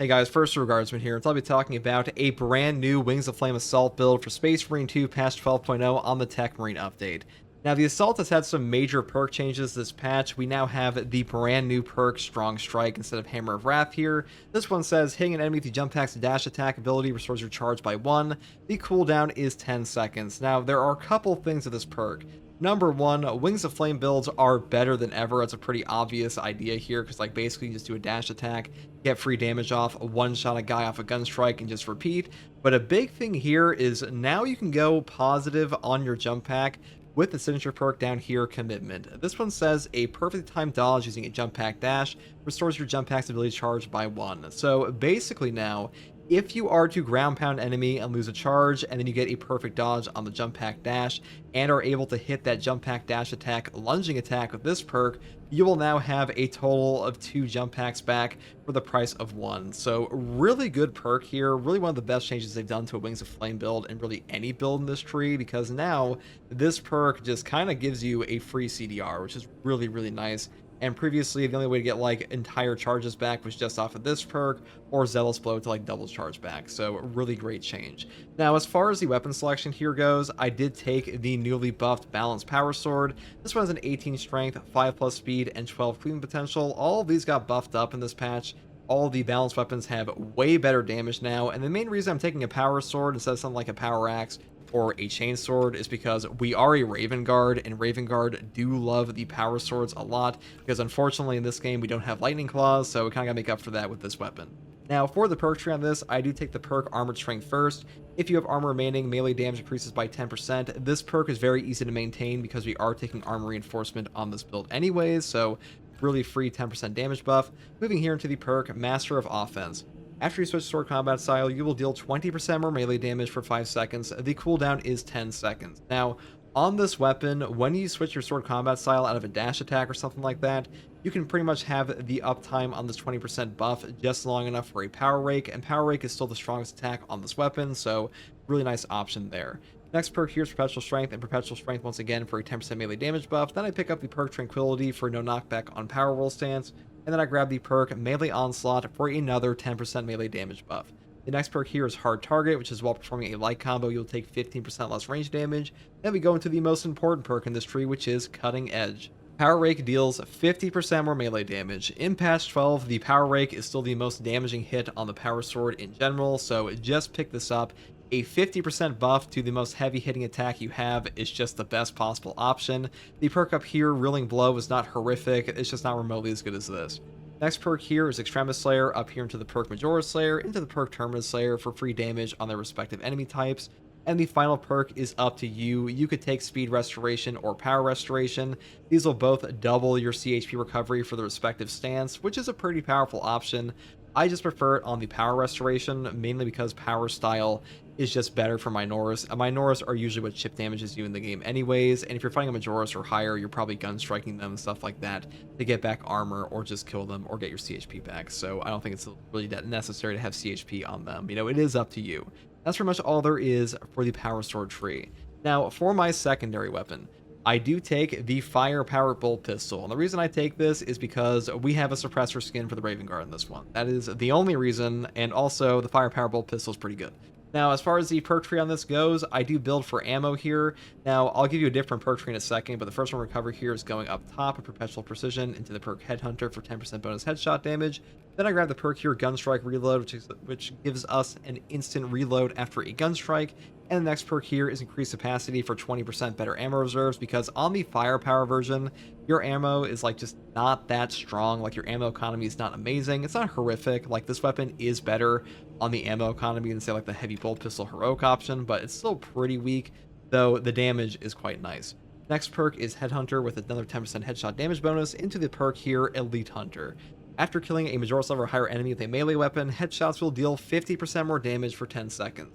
Hey guys, first regardsman here, and I'll be talking about a brand new Wings of Flame Assault build for Space Marine 2 patch 12.0 on the Techmarine update. Now, the Assault has had some major perk changes this patch. We now have the brand new perk Strong Strike instead of Hammer of Wrath here. This one says, hitting an enemy with the jump packs dash attack ability restores your charge by 1. The cooldown is 10 seconds. Now, there are a couple things of this perk. Number one, Wings of Flame builds are better than ever. It's a pretty obvious idea here because, like, basically you just do a dash attack, get free damage off, one-shot a guy off a gun strike, and just repeat. But a big thing here is now you can go positive on your jump pack with the signature perk down here, Commitment. This one says a perfect timed dodge using a jump pack dash restores your jump pack's ability charge by 1. So basically now, if you are to ground pound enemy and lose a charge, and then you get a perfect dodge on the jump pack dash, and are able to hit that jump pack dash attack lunging attack with this perk, you will now have a total of 2 jump packs back for the price of 1. So really good perk here, really one of the best changes they've done to a Wings of Flame build and really any build in this tree, because now this perk just kind of gives you a free CDR, which is really, really nice. And previously, the only way to get like entire charges back was just off of this perk or Zealous Blow to like double charge back. So really great change. Now, as far as the weapon selection here goes, I did take the newly buffed Balanced Power Sword. This one has an 18 strength, 5+ speed, and 12 cleaving potential. All of these got buffed up in this patch. All the balanced weapons have way better damage now. And the main reason I'm taking a Power Sword instead of something like a Power Axe or a chainsword is because we are a Raven Guard, and Raven Guard do love the power swords a lot, because unfortunately in this game we don't have lightning claws, so we kind of gotta make up for that with this weapon. Now, for the perk tree on this, I do take the perk Armored Strength first. If you have armor remaining, melee damage increases by 10%. This perk is very easy to maintain because we are taking armor reinforcement on this build anyways, so really free 10% damage buff. Moving here into the perk Master of Offense. After you switch sword combat style, you will deal 20% more melee damage for 5 seconds. The cooldown is 10 seconds. Now, on this weapon, when you switch your sword combat style out of a dash attack or something like that, you can pretty much have the uptime on this 20% buff just long enough for a Power Rake, and Power Rake is still the strongest attack on this weapon, so really nice option there. Next perk here is Perpetual Strength, and Perpetual Strength once again for a 10% melee damage buff. Then I pick up the perk Tranquility for no knockback on Power Roll stance, and then I grab the perk Melee Onslaught for another 10% melee damage buff. The next perk here is Hard Target, which is while performing a light combo, you'll take 15% less range damage. Then we go into the most important perk in this tree, which is Cutting Edge. Power Rake deals 50% more melee damage. In patch 12, the Power Rake is still the most damaging hit on the Power Sword in general, so just pick this up. A 50% buff to the most heavy hitting attack you have is just the best possible option. The perk up here, Reeling Blow, is not horrific, it's just not remotely as good as this. Next perk here is Extremis Slayer, up here into the perk Majora's Slayer, into the perk Terminus Slayer for free damage on their respective enemy types. And the final perk is up to you. You could take Speed Restoration or Power Restoration. These will both double your CHP recovery for the respective stance, which is a pretty powerful option. I just prefer it on the Power Restoration, mainly because Power Style is just better for Minoris. Minoris are usually what chip damages you in the game anyways, and if you're fighting a Majoris or higher, you're probably gun striking them and stuff like that to get back armor or just kill them or get your CHP back. So I don't think it's really that necessary to have CHP on them. You know, it is up to you. That's pretty much all there is for the Power Sword tree. Now, for my secondary weapon, I do take the Fire-Powered Bolt Pistol, and the reason I take this is because we have a suppressor skin for the Raven Guard in this one. That is the only reason, and also the Fire-Powered Bolt Pistol is pretty good. Now, as far as the perk tree on this goes, I do build for ammo here. Now, I'll give you a different perk tree in a second, but the first one we cover here is going up top of Perpetual Precision into the perk Headhunter for 10% bonus headshot damage. Then I grab the perk here, Gunstrike Reload, which gives us an instant reload after a gunstrike. And the next perk here is Increased Capacity for 20% better ammo reserves, because on the firepower version, your ammo is like just not that strong. Like, your ammo economy is not amazing. It's not horrific. Like, this weapon is better on the ammo economy than, say, like the Heavy Bolt Pistol Heroic option, but it's still pretty weak, though the damage is quite nice. Next perk is Headhunter with another 10% headshot damage bonus into the perk here, Elite Hunter. After killing a Majora's level or higher enemy with a melee weapon, headshots will deal 50% more damage for 10 seconds.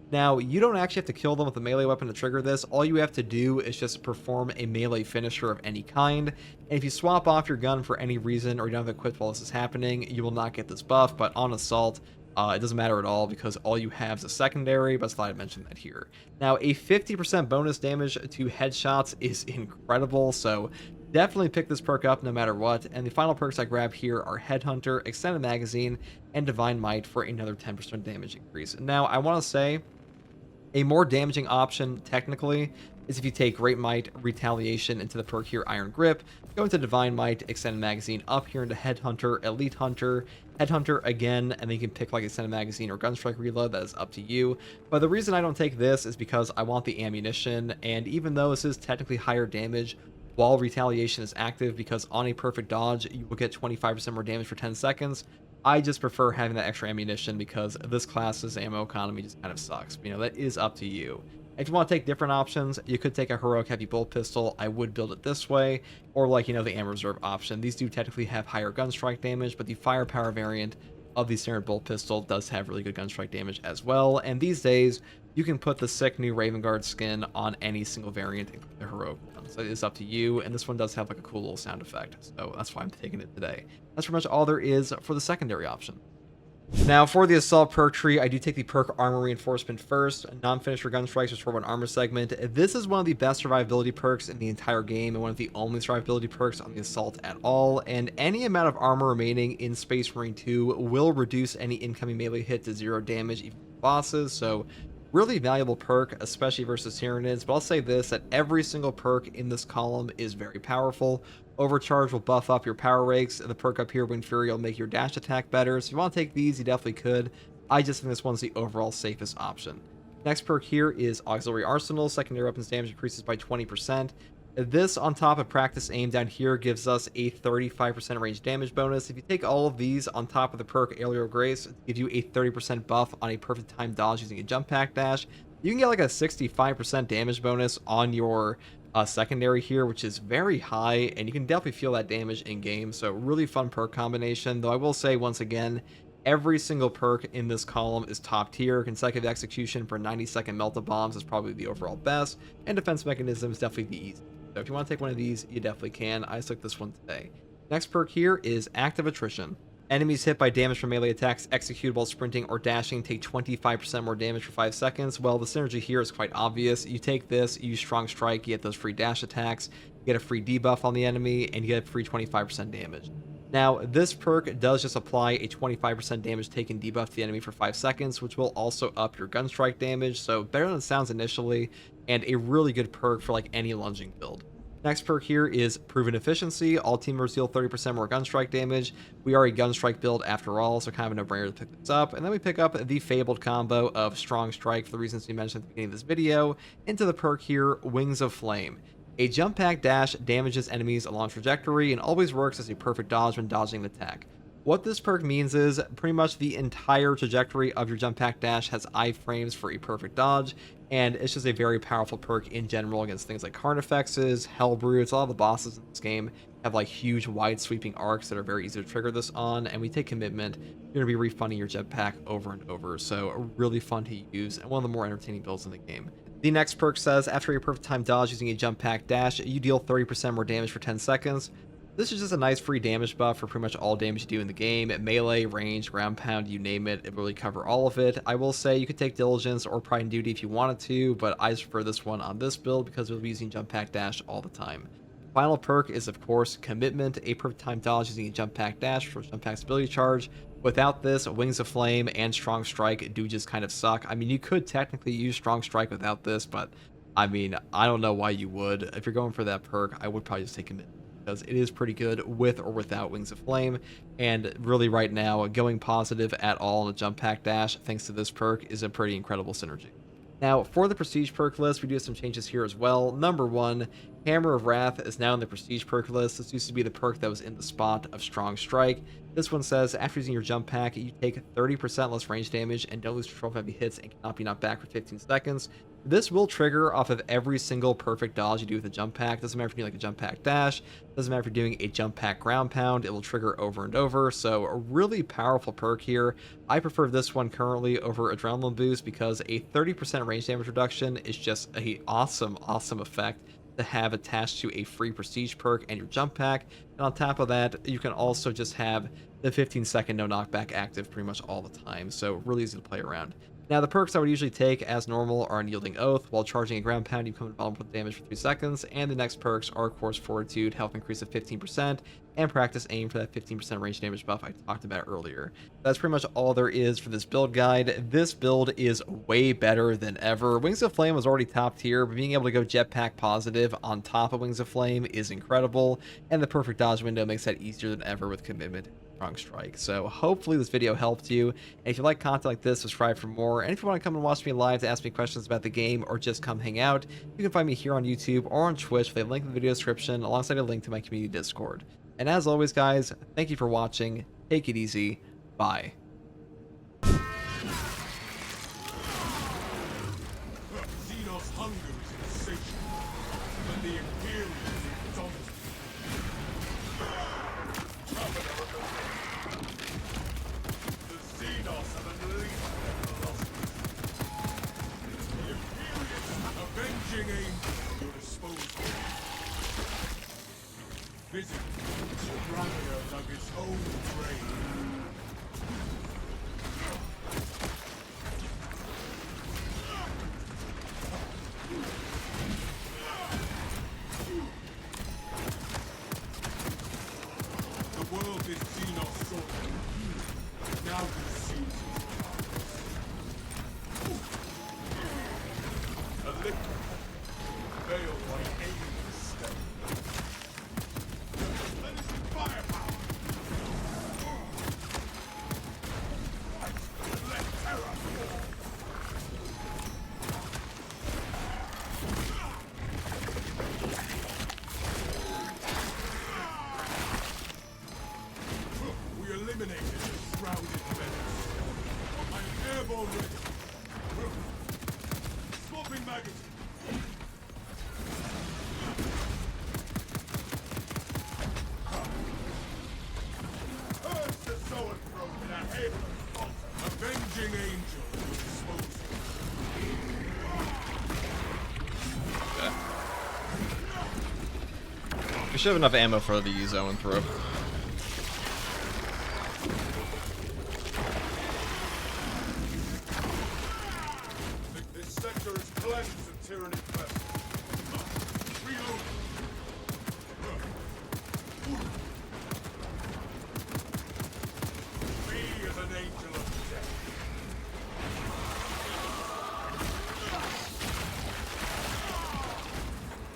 Now, you don't actually have to kill them with a melee weapon to trigger this. All you have to do is just perform a melee finisher of any kind. And if you swap off your gun for any reason, or you don't have it equipped while this is happening, you will not get this buff. But on Assault, it doesn't matter at all because all you have is a secondary, but I thought I'd mention that here. Now, a 50% bonus damage to headshots is incredible, so Definitely pick this perk up no matter what, and the final perks I grab here are Headhunter, Extended Magazine, and Divine Might for another 10% damage increase. Now, I want to say a more damaging option, technically, is if you take Great Might, Retaliation into the perk here, Iron Grip, go into Divine Might, Extended Magazine, up here into Headhunter, Elite Hunter, Headhunter again, and then you can pick like Extended Magazine or Gunstrike Reload, that is up to you. But the reason I don't take this is because I want the ammunition, and even though this is technically higher damage, while Retaliation is active, because on a perfect dodge, you will get 25% more damage for 10 seconds, I just prefer having that extra ammunition because this class's ammo economy just kind of sucks. You know, that is up to you. If you want to take different options, you could take a heroic heavy bolt pistol. I would build it this way, or like, you know, the ammo reserve option. These do technically have higher gun strike damage, but the firepower variant of the standard bolt pistol does have really good gun strike damage as well. And these days, you can put the sick new Raven Guard skin on any single variant, including the heroic one. So it is up to you, and this one does have like a cool little sound effect. So that's why I'm taking it today. That's pretty much all there is for the secondary option. Now, for the Assault perk tree, I do take the perk Armor Reinforcement first. Non-finisher gun strikes restore one armor segment. This is one of the best survivability perks in the entire game, and one of the only survivability perks on the Assault at all. And any amount of armor remaining in Space Marine 2 will reduce any incoming melee hit to 0 damage, even for bosses. So, really valuable perk, especially versus Tyranids. But I'll say this, that every single perk in this column is very powerful. Overcharge will buff up your power rakes, and the perk up here, Wind Fury, will make your dash attack better. So if you want to take these, you definitely could. I just think this one's the overall safest option. Next perk here is Auxiliary Arsenal. Secondary weapons damage increases by 20%. This, on top of Practice Aim down here, gives us a 35% range damage bonus. If you take all of these on top of the perk Aerial Grace, it gives you a 30% buff on a perfect time dodge using a jump pack dash. You can get like a 65% damage bonus on your secondary here, which is very high, and you can definitely feel that damage in game. So really fun perk combination, though I will say once again, every single perk in this column is top tier. Consecutive execution for 90-second melta bombs is probably the overall best, and defense mechanism is definitely the easiest. So if you want to take one of these, you definitely can. I took this one today. Next perk here is Active Attrition. Enemies hit by damage from melee attacks executed while sprinting or dashing take 25% more damage for 5 seconds. Well, the synergy here is quite obvious. You take this, you use Strong Strike, you get those free dash attacks, you get a free debuff on the enemy, and you get free 25% damage. Now, this perk does just apply a 25% damage taken debuff to the enemy for 5 seconds, which will also up your gun strike damage, so better than it sounds initially, and a really good perk for like any lunging build. Next perk here is Proven Efficiency. All team members deal 30% more gun strike damage. We are a gun strike build after all, so kind of a no-brainer to pick this up. And then we pick up the fabled combo of Strong Strike for the reasons we mentioned at the beginning of this video, into the perk here, Wings of Flame. A jump pack dash damages enemies along trajectory and always works as a perfect dodge when dodging an attack. What this perk means is pretty much the entire trajectory of your jump pack dash has iframes for a perfect dodge, and it's just a very powerful perk in general against things like Carnifexes, Hellbrutes. A lot of the bosses in this game have like huge wide sweeping arcs that are very easy to trigger this on, and we take Commitment, you're going to be refunding your jetpack over and over, so really fun to use and one of the more entertaining builds in the game. The next perk says, after a perfect time dodge using a jump pack dash, you deal 30% more damage for 10 seconds. This is just a nice free damage buff for pretty much all damage you do in the game. Melee, range, ground pound, you name it, it will really cover all of it. I will say you could take Diligence or Pride and Duty if you wanted to, but I just prefer this one on this build because we'll be using jump pack dash all the time. Final perk is, of course, Commitment, a perfect time dodge using a jump pack dash for jump pack's ability charge. Without this, Wings of Flame and Strong Strike do just kind of suck. I mean, you could technically use Strong Strike without this, but I mean, I don't know why you would. If you're going for that perk, I would probably just take Commitment, because it is pretty good with or without Wings of Flame, and really right now, going positive at all on a jump pack dash thanks to this perk is a pretty incredible synergy. Now, for the Prestige perk list, we do have some changes here as well. Number 1, Hammer of Wrath is now in the Prestige perk list. This used to be the perk that was in the spot of Strong Strike. This one says, after using your jump pack, you take 30% less range damage and don't lose control of heavy hits and cannot be knocked back for 15 seconds. This will trigger off of every single perfect dodge you do with a jump pack. Doesn't matter if you're doing like a jump pack dash, doesn't matter if you're doing a jump pack ground pound, it will trigger over and over. So a really powerful perk here. I prefer this one currently over Adrenaline Boost because a 30% range damage reduction is just a awesome effect. to have attached to a free prestige perk and your jump pack. And on top of that, you can also just have the 15-second no knockback active pretty much all the time. So really easy to play around. Now, the perks I would usually take as normal are Unyielding Oath. While charging a ground pound, you become invulnerable to damage for 3 seconds. And the next perks are, of course, Fortitude, health increase of 15%, and Practice Aim for that 15% range damage buff I talked about earlier. That's pretty much all there is for this build guide. This build is way better than ever. Wings of Flame was already top tier, but being able to go jetpack positive on top of Wings of Flame is incredible. And the perfect dodge window makes that easier than ever with Commitment Strong Strike. So hopefully this video helped you. And if you like content like this, subscribe for more. And if you want to come and watch me live to ask me questions about the game or just come hang out, you can find me here on YouTube or on Twitch with a link in the video description alongside a link to my community Discord. And as always, guys, thank you for watching. Take it easy. Bye. Xenos hunger is insatiable, and the Imperium is dominant. The Xenos have unleashed their velocities. The Imperium's avenging angel at your disposal. Physically, Gravia dug its own grave. The world is Xenos soil. Now consumes its powers. A liquid veiled by alien stain. Let us see firepower. Let terror fall. We eliminated the shrouded menace. I'm airborne ready. Swapping magazine. Urge to sow and throw in a haven of false. Avenging angel at your disposal. We should have enough ammo for the zone throw. This sector is cleansed of tyranny presence. Reload. Me as an angel of death.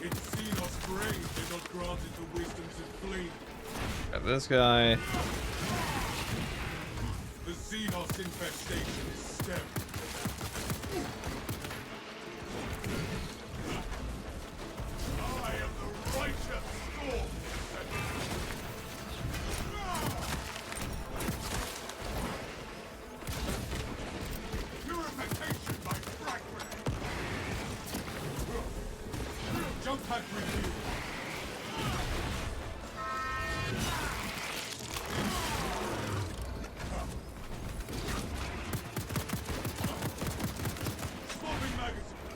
Its Xenos brain did not grant it the wisdom to flee. Got this guy. The Xenos infestation is stemmed. I am the righteous storm. Purification by frag grenade. Jump pack review. Swapping magazine.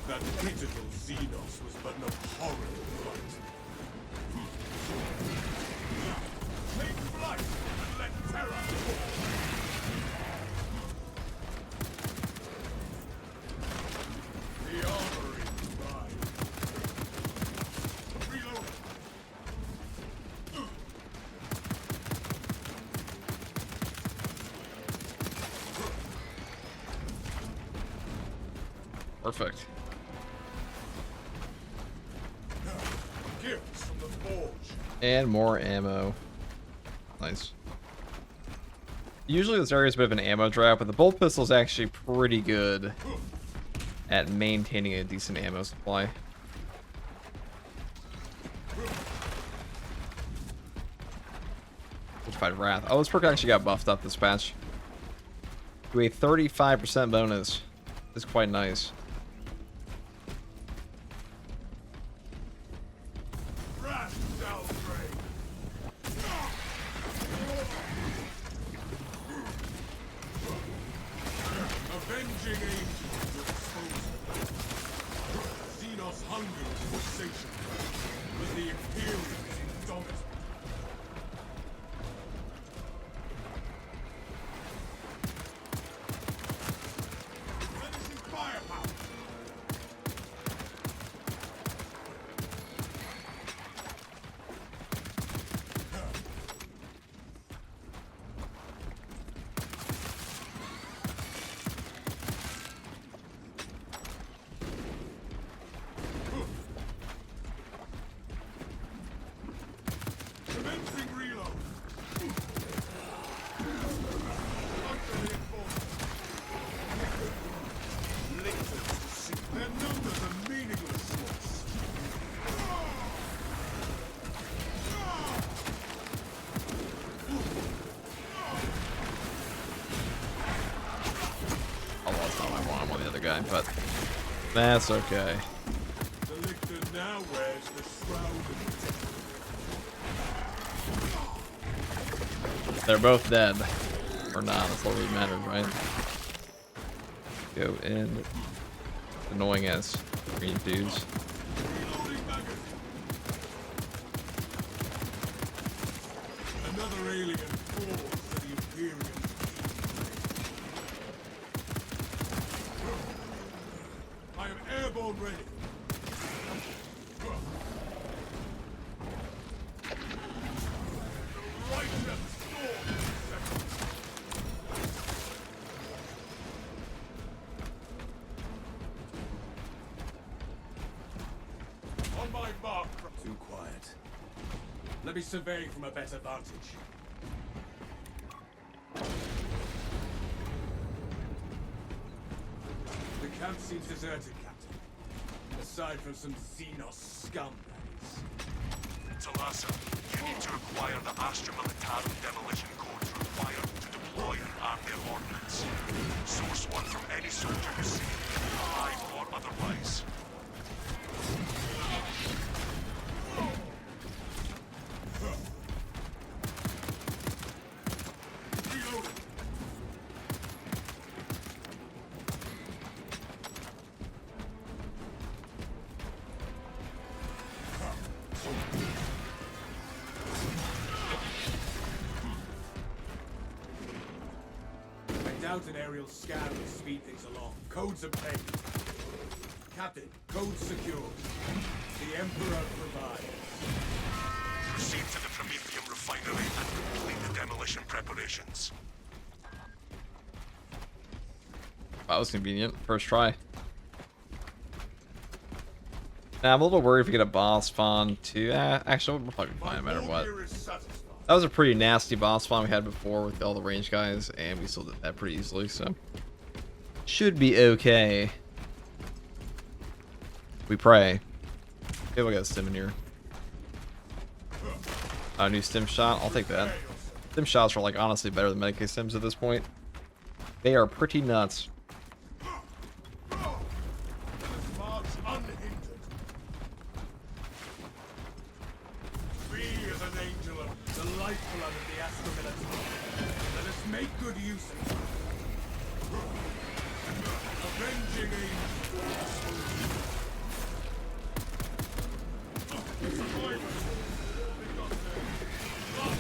That pitiful Xenos was but no horrible fight. Take flight and let terror fall. The armory is mine. Reload. Perfect. Gifts from the forge. And more ammo. Nice. Usually this area is a bit of an ammo drought, but the bolt pistol is actually pretty good at maintaining a decent ammo supply. Fortified Wrath. Oh, this perk actually got buffed up this patch. To a 35% bonus. It's quite nice. Wrath shall reign. Avenging angel. time, but that's okay. The lictor now wears the shroud of They're both dead. Or not, that's all that matters, right? Go in. Annoying as green dudes. reloading magazine. Another alien falls to the Imperium. I am airborne ready. The righteous storm is settled. On my mark. Too quiet. Let me survey from a better vantage. The camp seems deserted, Captain. Aside from some Xenos scum, that is. Talassa, you need to acquire the Astra Militarum demolition codes required to deploy and arm their ordnance. Source one from any soldier you see, alive or otherwise. Reloading. I doubt an aerial scan will speed things along. Codes obtained. Captain, codes secured. The Emperor provides. Proceed to the Prometheum refinery and complete the demolition preparations. That was convenient. First try. Now, I'm a little worried if we get a boss spawn too. Actually, we'll probably be fine no matter what. Here is satisfied. That was a pretty nasty boss spawn we had before with all the range guys, and we still did that pretty easily, so should be okay. We pray. Okay, we got a stim in here. A new stim shot. I'll take that. Stim shots are like honestly better than Medicaid stims at this point. They are pretty nuts. Let us march unhindered. Free as an angel of the lifeblood of the Astra Militarum. Let us make good use of it. Avenging angel. Survivors. They got their blood.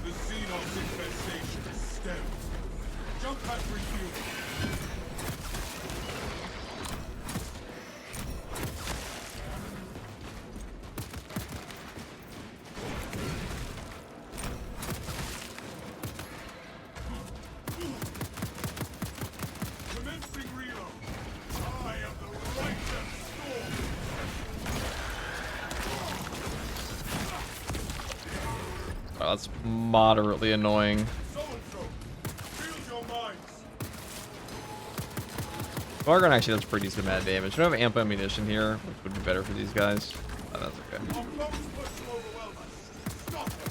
The Xenos infestation is stemmed. Jump pad refueling. Commencing reload. I am the righteous storm. Oh, that's moderately annoying. So-and-so, field your minds. Vargon actually does pretty decent amount of damage. We don't have ample ammunition here, which would be better for these guys. Oh, that's okay. Our foes push to overwhelm us. Stop them.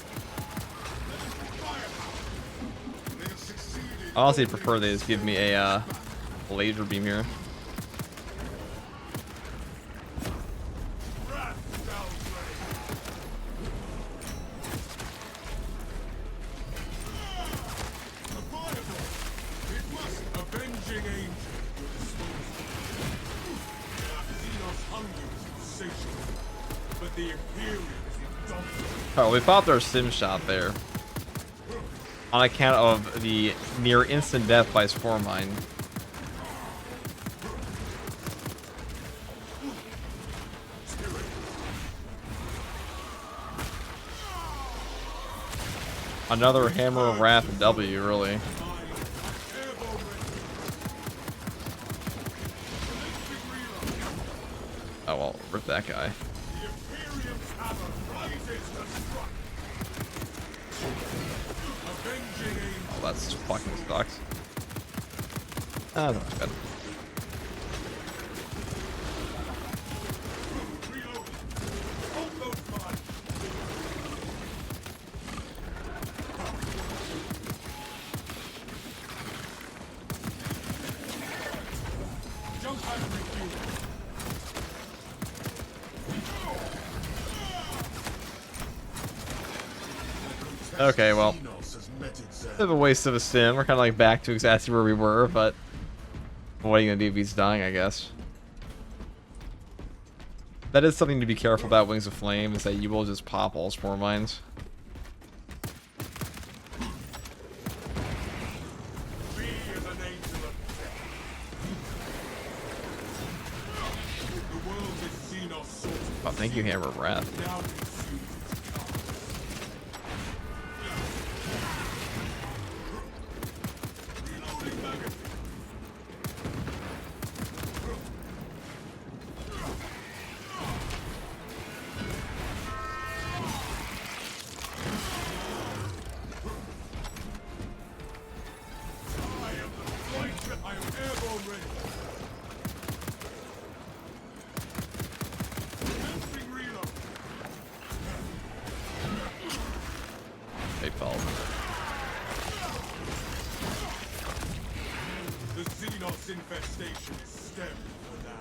Let us be firepower. They have succeeded. I honestly prefer they just give me a laser beam here. Wrath shall reign. The fireball. It must avenging angel will dispose of. Xenos hunger is insatiable, but the Imperium is indomitable. Oh, we popped our sim shot there. On account of the near instant death by Spore Mine. Another Hammer of Wrath W, really. Oh well, rip that guy. The Imperium's hammer rises to strike. Avenging angel. Oh, that's fucking sucks. Ah, that's not bad. Reload. Hold those mines. Okay, well, bit of a waste of a sim. We're kind of like back to exactly where we were, but what are you gonna do if he's dying, I guess. That is something to be careful about Wings of Flame, is that you will just pop all spore mines. Oh, thank you, Hammer of Wrath. They fell. The Xenos infestation is stemmed for now.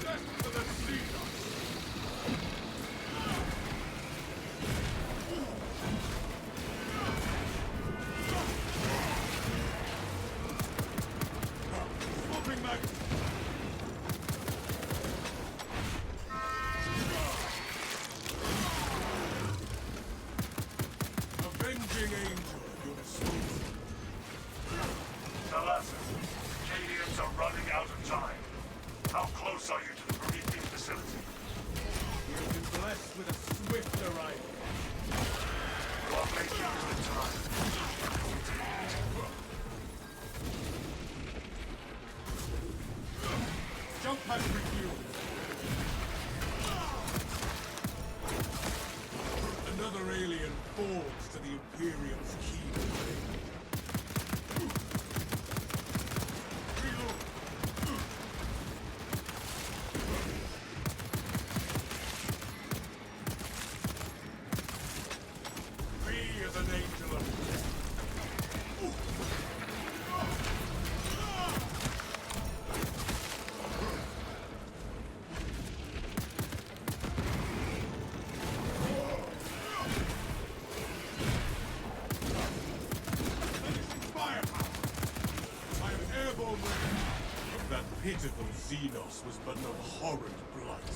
Death to the Xenos! Swapping mag. Avenging Angel at your disposal. Cadians are running out of time. How close are you to the Promethean facility? We have been blessed with a swift arrival. You are making good time. Jump pad refueled. Another alien falls to the Imperium's key. Reload. Be as an angel of death. Firepower! I am airborne ready. That pitiful Xenos was but an abhorrent blight.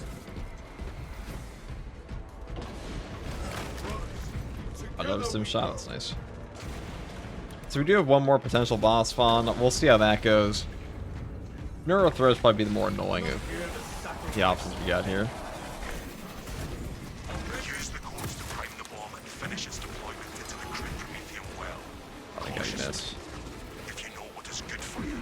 Another sim shot, that's nice. So we do have one more potential boss spawn. We'll see how that goes. Neuro Throws probably be the more annoying of the options we got here. Use the codes to prime the bomb and finish its deployment into the great Promethean well. I think I missed. If you know what is good for you.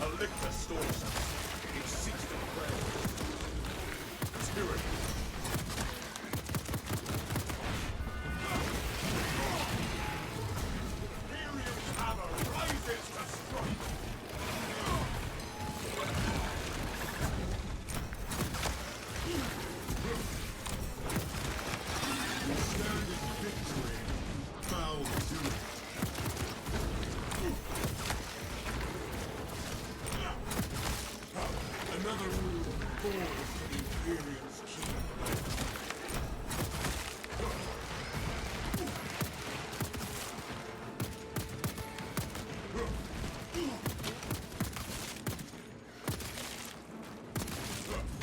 A lictor stalks us. It seeks to prey. Tyranny. Imperium's hammer rises to strike. Stand in victory. Bow to it. Another rule falls to the Imperium's key.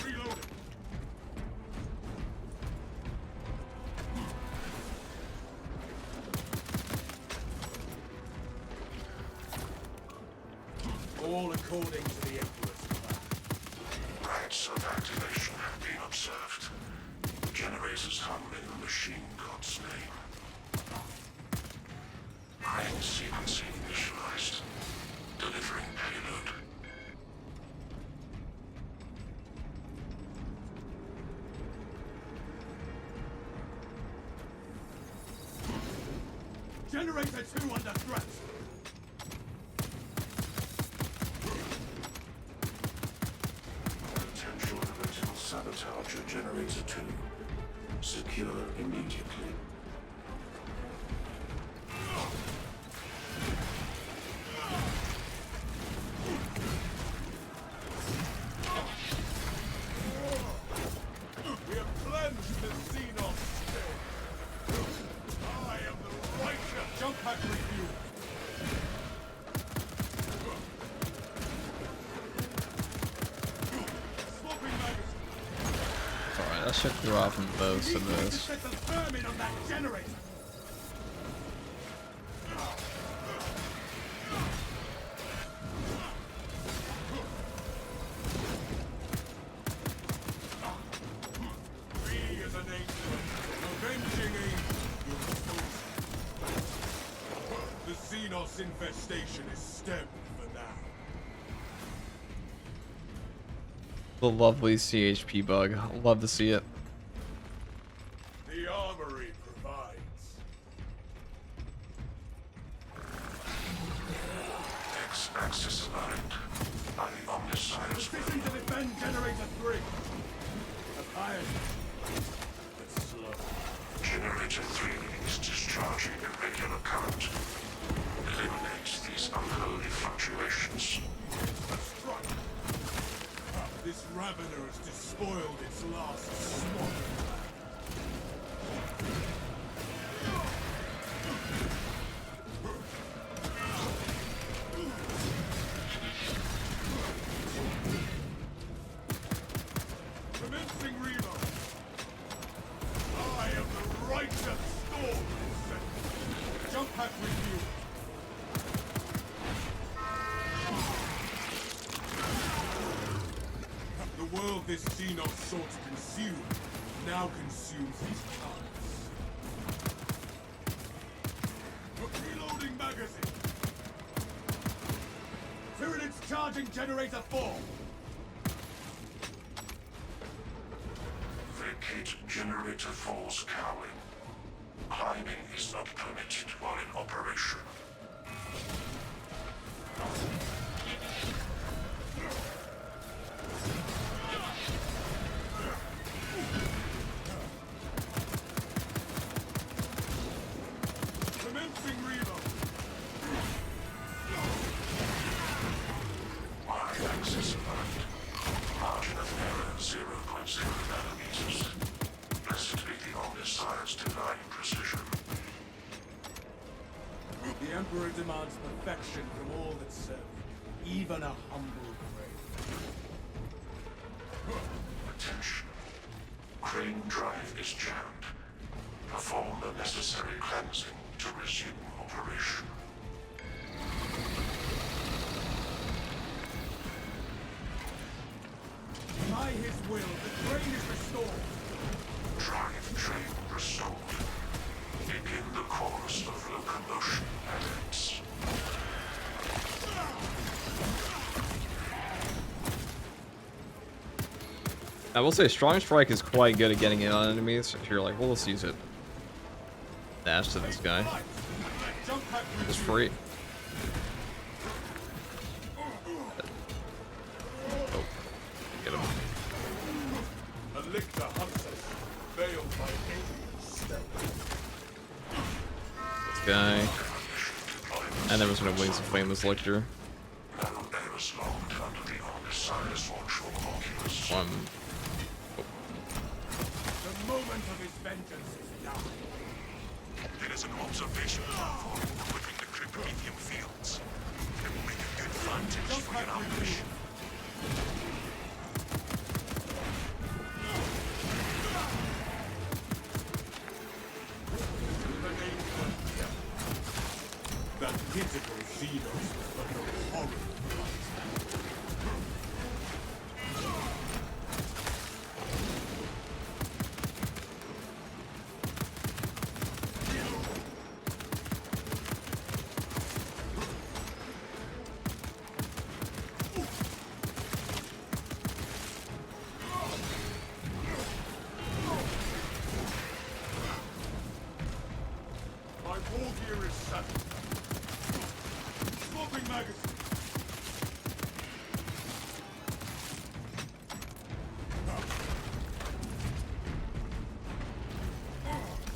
Reload. All according to the Emperor's plan. Rites of activation have been observed. Generators hum in the machine god's name. Brain sequencing initialized. Delivering payload. Generator 2 under threat. Potential critical sabotage of Generator 2. Secure immediately. I should drop in both of Need to this. set the vermin on that generator. We as a nation, avenging angels. The Xenos infestation is stemmed for now. The lovely CHP bug. Love to see it. The armory provides. X-axis aligned by the Omniscience. Position to defend generator 3. Appliance. But slow. Generator 3 is discharging a regular current. Eliminates these unholy fluctuations. A strike. This Ravener has despoiled its last swamp. Commencing reload. I am the righteous storm. Jump pack refuel. The world this Xenos sought to consume now consumes his tongues. Reloading magazine. Tyranids charging generator 4. Vacate generator 4's cowling. Climbing is not permitted while in operation. Commencing reload. Y-axis aligned. Margin of error 0.0 nanometers. Blessed be the Omniscience divine precision. The Emperor demands perfection from all that serve, even a humble grave. Attention. Crane drive is jammed. Perform the necessary cleansing to resume operation. By his will, the train is restored. Drive train restored. Begin the course of locomotion adepts. I will say Strong Strike is quite good at getting in on enemies. If you're like, well, let's use it. Dash to this guy. Jump pack It's refuel. free. Oh. Get him. A lictor hunts us, veiled by alien stealth. This guy. And there was no Wings of Flame this lictor. Nano errors logged under the Omniscience watchful oculus. One. The moment of his vengeance is now. There is an observation platform equipping the Cryptonium fields. It will make a good vantage Jump for pack your ambush. That pitiful Xenos was but a horrible fight. My war gear is set. Swapping magazine.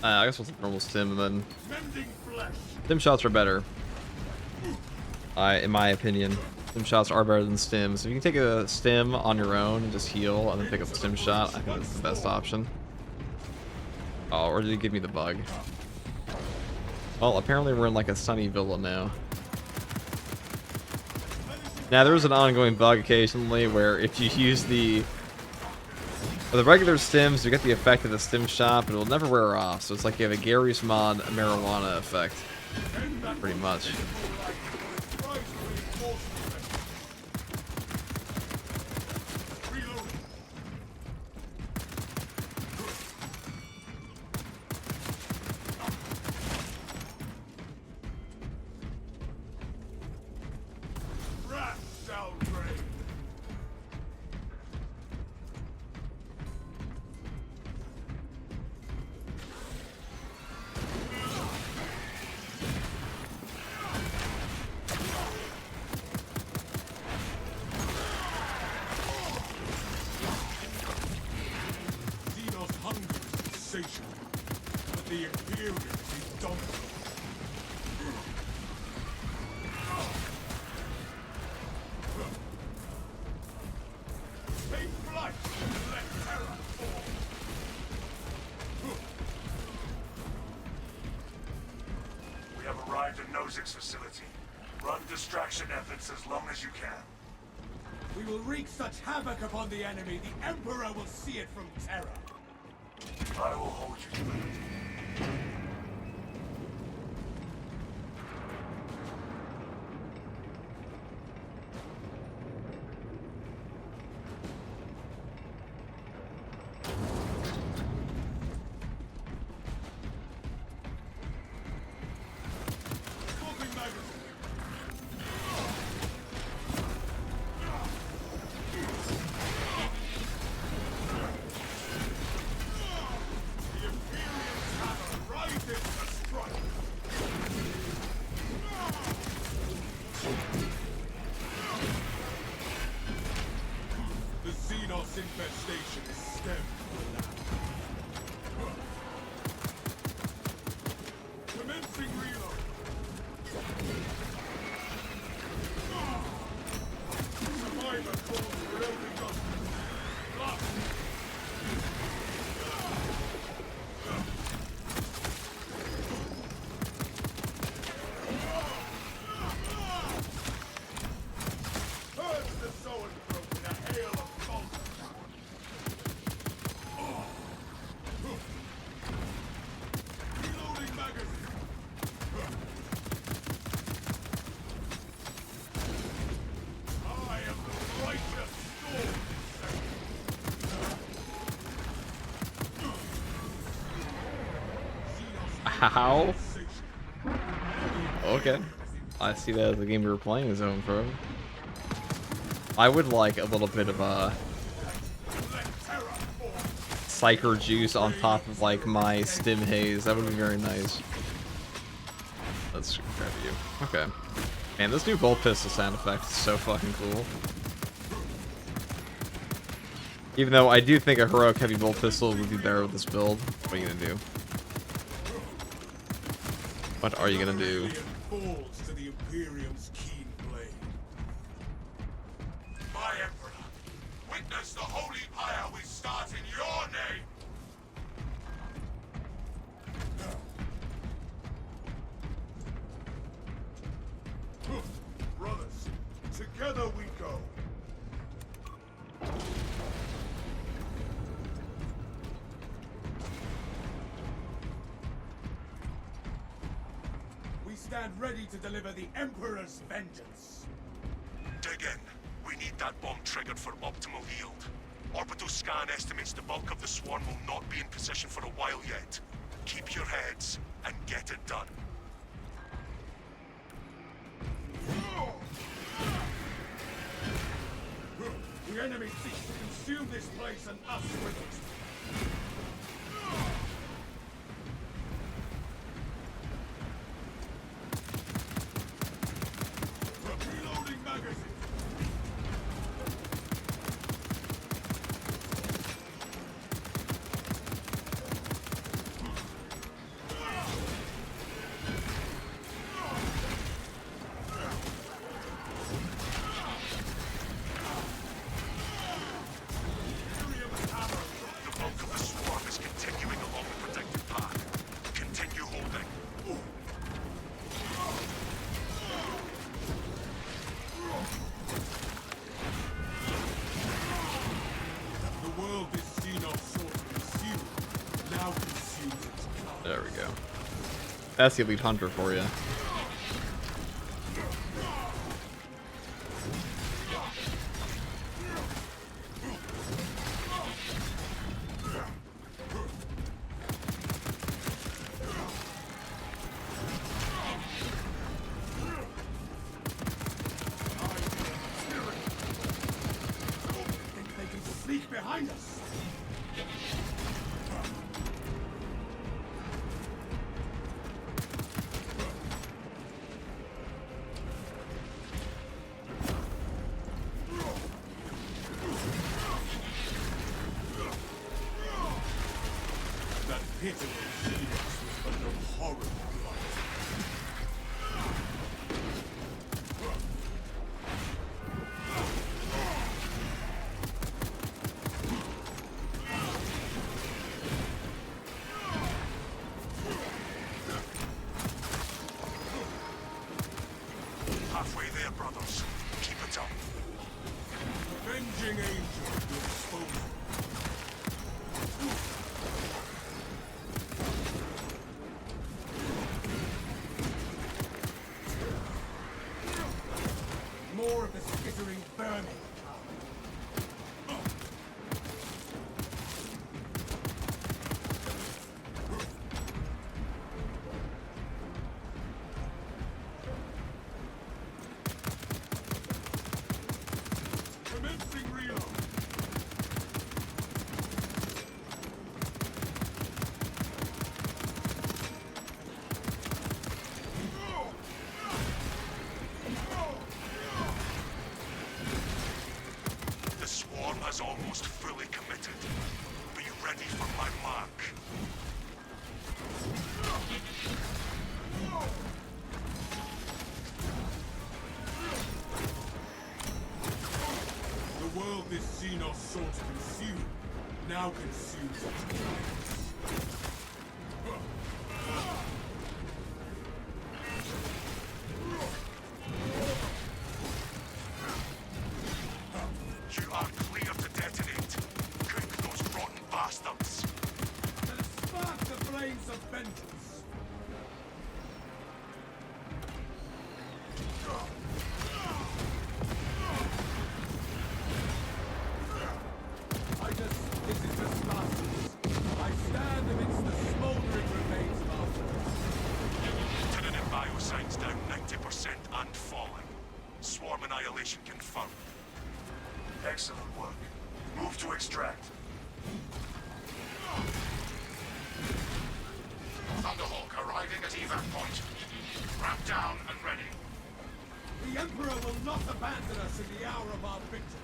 I guess we'll take normal stim and then Mending flesh. stim shots are better. In my opinion, stim shots are better than stims. If you can take a stim on your own and just heal and then pick up a stim shot, I think that's the best option. Oh, or did he give me the bug? Well, apparently we're in like a sunny villa now. Now there's an ongoing bug occasionally where if you use the With the regular stims, you get the effect of the stim shot, but it will never wear off. So it's like you have a Gary's Mod marijuana effect, pretty much. But the Imperium is dominant. Take flight and let terror fall. We have arrived at Nozik's facility. Run distraction efforts as long as you can. We will wreak such havoc upon the enemy, the Emperor will see it from terror. I will hold you to it. Smoking magazine. The Imperium's hammer rises to strike. The Xenos infestation is stemmed from that. Commencing reload. Survivor calls for every gun. Lock. Purge the Zoanthrope in a hail of bolts. Reloading magazine. I am the righteous storm. How? Okay. I see that as the game we were playing, Zone Pro. I would like a little bit of a Psyker juice on top of like my Stim Haze. That would be very nice. Let's grab you. Okay. Man, this new bolt pistol sound effect is so fucking cool. Even though I do think a heroic heavy bolt pistol would be better with this build. What are you gonna do? What are you gonna do? Falls to the Imperium's keen blade. My Emperor, witness the holy pyre we start in your name. Brothers, together we go. We stand ready to deliver the Emperor's vengeance. Dig in. We need that bomb triggered for optimal yield. Orbital scan estimates the bulk of the swarm will not be in position for a while yet. Keep your heads and get it done. The enemy seeks to consume this place and us with it. Reloading magazine. The There we go. That's the elite hunter for you. They can sneak behind us. That pitiful Phoenix was but a horrible blight. Halfway there, brothers. Keep it up. Avenging angel to expose you. More of the skittering vermin. Commencing reload. The swarm has almost fully committed. Be ready for my mark. The world this Xenos sought to consume now consumes it. You are clear to detonate. Cook those rotten bastards. Then spark the flames of vengeance. This is the Spartans. I stand amidst the smoldering remains of our force. Lieutenant and biosigns down 90% and falling. Swarm annihilation confirmed. Excellent work. Move to extract. Thunderhawk arriving at evac point. Ramp down and ready. The Emperor will not abandon us in the hour of our victory.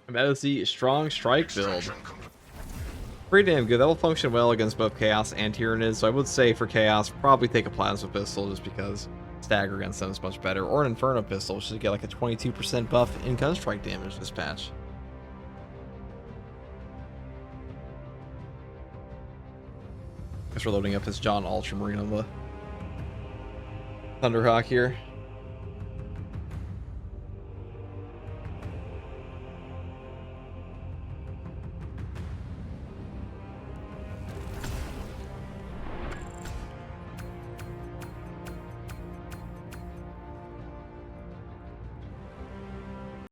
And that is the strong strike build. Extraction complete. Pretty damn good. That will function well against both Chaos and Tyranids. So I would say for Chaos, probably take a Plasma Pistol just because stagger against them is much better. Or an Inferno Pistol, which should get like a 22% buff in Gunstrike damage this patch. Guess we're loading up his John Ultramarine on the Thunderhawk here.